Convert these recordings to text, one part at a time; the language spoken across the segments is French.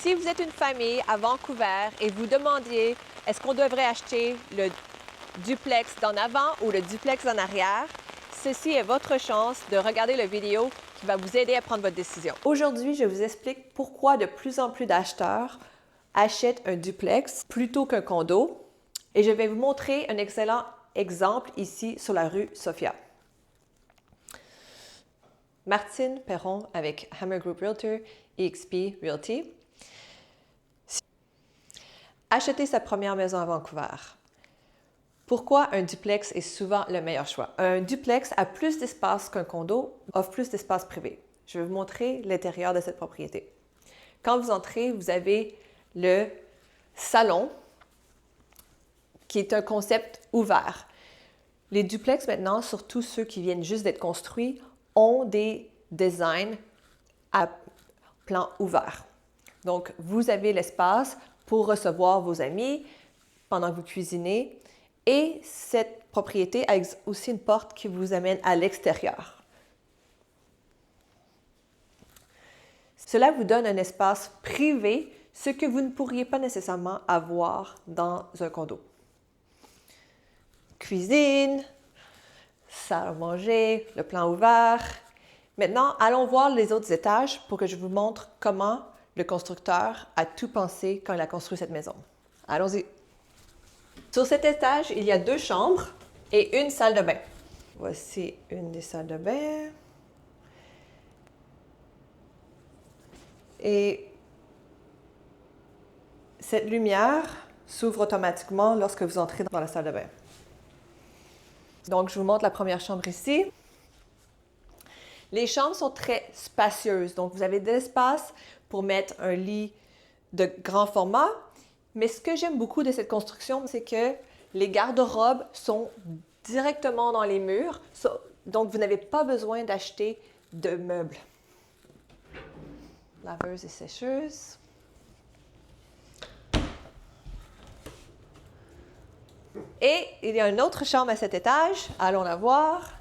Si vous êtes une famille à Vancouver et vous demandiez est-ce qu'on devrait acheter le duplex d'en avant ou le duplex en arrière, ceci est votre chance de regarder la vidéo qui va vous aider à prendre votre décision. Aujourd'hui, je vous explique pourquoi de plus en plus d'acheteurs achètent un duplex plutôt qu'un condo et je vais vous montrer un excellent exemple ici sur la rue Sophia. Martine Perron avec Hammer Group Realtor, EXP Realty. Acheter sa première maison à Vancouver. Pourquoi un duplex est souvent le meilleur choix? Un duplex a plus d'espace qu'un condo, offre plus d'espace privé. Je vais vous montrer l'intérieur de cette propriété. Quand vous entrez, vous avez le salon, qui est un concept ouvert. Les duplex maintenant, surtout ceux qui viennent juste d'être construits, ont des designs à plan ouvert. Donc, vous avez l'espace pour recevoir vos amis pendant que vous cuisinez. Et cette propriété a aussi une porte qui vous amène à l'extérieur. Cela vous donne un espace privé, ce que vous ne pourriez pas nécessairement avoir dans un condo. Cuisine, salle à manger, le plan ouvert. Maintenant, allons voir les autres étages pour que je vous montre comment le constructeur a tout pensé quand il a construit cette maison. Allons-y. Sur cet étage, il y a 2 chambres et une salle de bain. Voici une des salles de bain. Et cette lumière s'ouvre automatiquement lorsque vous entrez dans la salle de bain. Donc, je vous montre la première chambre ici. Les chambres sont très spacieuses, donc vous avez de l'espace pour mettre un lit de grand format. Mais ce que j'aime beaucoup de cette construction, c'est que les garde-robes sont directement dans les murs, donc vous n'avez pas besoin d'acheter de meubles. Laveuse et sécheuse. Et il y a une autre chambre à cet étage, allons la voir.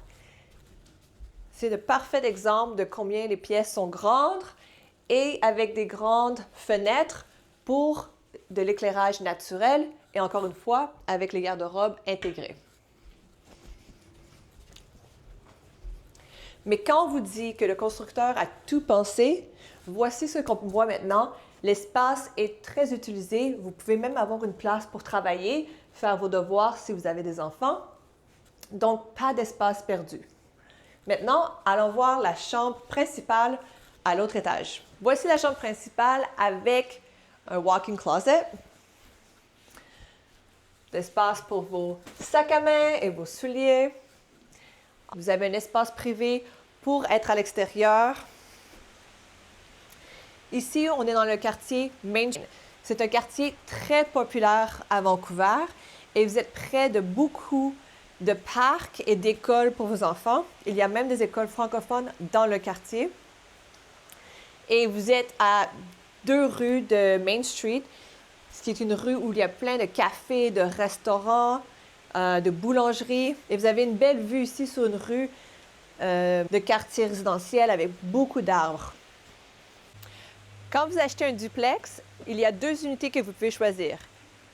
C'est le parfait exemple de combien les pièces sont grandes et avec des grandes fenêtres pour de l'éclairage naturel et encore une fois, avec les garde-robes intégrés. Mais quand on vous dit que le constructeur a tout pensé, voici ce qu'on voit maintenant. L'espace est très utilisé. Vous pouvez même avoir une place pour travailler, faire vos devoirs si vous avez des enfants. Donc, pas d'espace perdu. Maintenant, allons voir la chambre principale à l'autre étage. Voici la chambre principale avec un walk-in closet. L'espace pour vos sacs à main et vos souliers. Vous avez un espace privé pour être à l'extérieur. Ici, on est dans le quartier Main Street. C'est un quartier très populaire à Vancouver et vous êtes près de beaucoup de parcs et d'écoles pour vos enfants. Il y a même des écoles francophones dans le quartier. Et vous êtes à 2 rues de Main Street, ce qui est une rue où il y a plein de cafés, de restaurants, de boulangeries. Et vous avez une belle vue ici sur une rue de quartier résidentiel avec beaucoup d'arbres. Quand vous achetez un duplex, il y a 2 unités que vous pouvez choisir.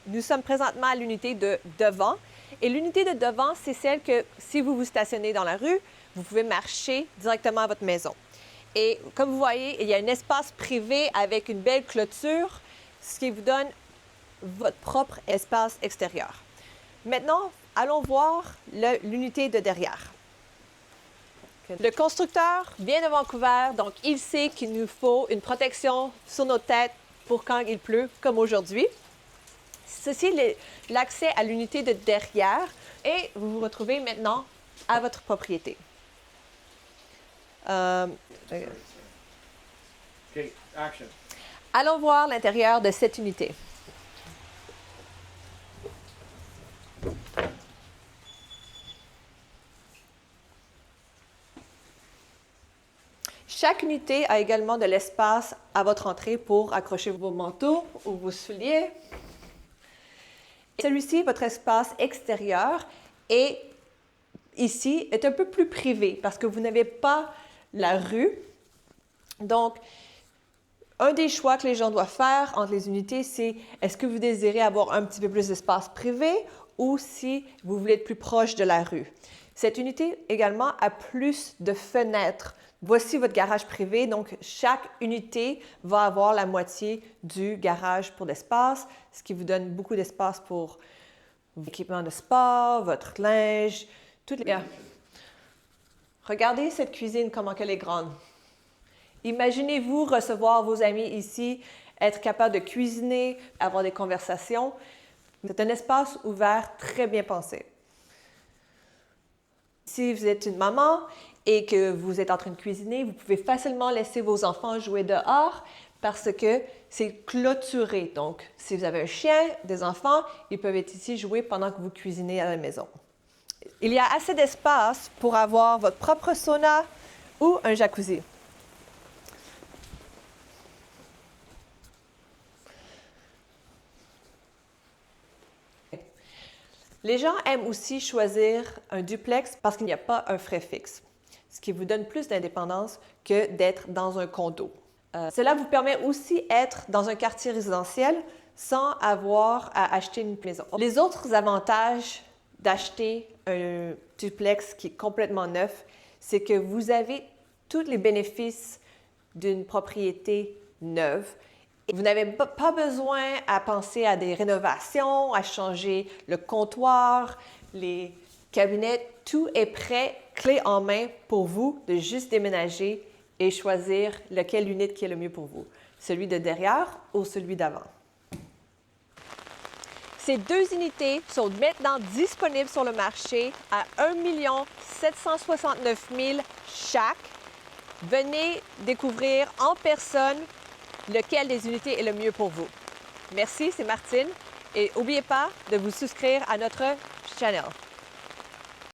Nous sommes présentement à l'unité de devant. Et l'unité de devant, c'est celle que si vous vous stationnez dans la rue, vous pouvez marcher directement à votre maison. Et comme vous voyez, il y a un espace privé avec une belle clôture, ce qui vous donne votre propre espace extérieur. Maintenant, allons voir l'unité de derrière. Le constructeur vient de Vancouver, donc il sait qu'il nous faut une protection sur nos têtes pour quand il pleut, comme aujourd'hui. Ceci est l'accès à l'unité de derrière et vous vous retrouvez maintenant à votre propriété. Okay, action. Allons voir l'intérieur de cette unité. Chaque unité a également de l'espace à votre entrée pour accrocher vos manteaux ou vos souliers. Celui-ci, votre espace extérieur, et ici est un peu plus privé parce que vous n'avez pas la rue. Donc, Un des choix que les gens doivent faire entre les unités, c'est est-ce que vous désirez avoir un petit peu plus d'espace privé ou si vous voulez être plus proche de la rue. Cette unité également a plus de fenêtres. Voici votre garage privé, donc chaque unité va avoir la moitié du garage pour l'espace, ce qui vous donne beaucoup d'espace pour vos équipements de sport, votre linge, toutes les... Regardez cette cuisine, comment elle est grande. Imaginez-vous recevoir vos amis ici, être capable de cuisiner, avoir des conversations. C'est un espace ouvert très bien pensé. Si vous êtes une maman et que vous êtes en train de cuisiner, vous pouvez facilement laisser vos enfants jouer dehors parce que c'est clôturé. Donc, si vous avez un chien, des enfants, ils peuvent être ici jouer pendant que vous cuisinez à la maison. Il y a assez d'espace pour avoir votre propre sauna ou un jacuzzi. Les gens aiment aussi choisir un duplex parce qu'il n'y a pas un frais fixe, ce qui vous donne plus d'indépendance que d'être dans un condo. Cela vous permet aussi d'être dans un quartier résidentiel sans avoir à acheter une maison. Les autres avantages d'acheter un duplex qui est complètement neuf, c'est que vous avez tous les bénéfices d'une propriété neuve. Vous n'avez pas besoin à penser à des rénovations, à changer le comptoir, les cabinets. Tout est prêt, clé en main pour vous de juste déménager et choisir lequel unité qui est le mieux pour vous, celui de derrière ou celui d'avant. Ces deux unités sont maintenant disponibles sur le marché à 1 769 000 chaque. Venez découvrir en personne lequel des unités est le mieux pour vous. Merci, c'est Martine. Et n'oubliez pas de vous souscrire à notre channel.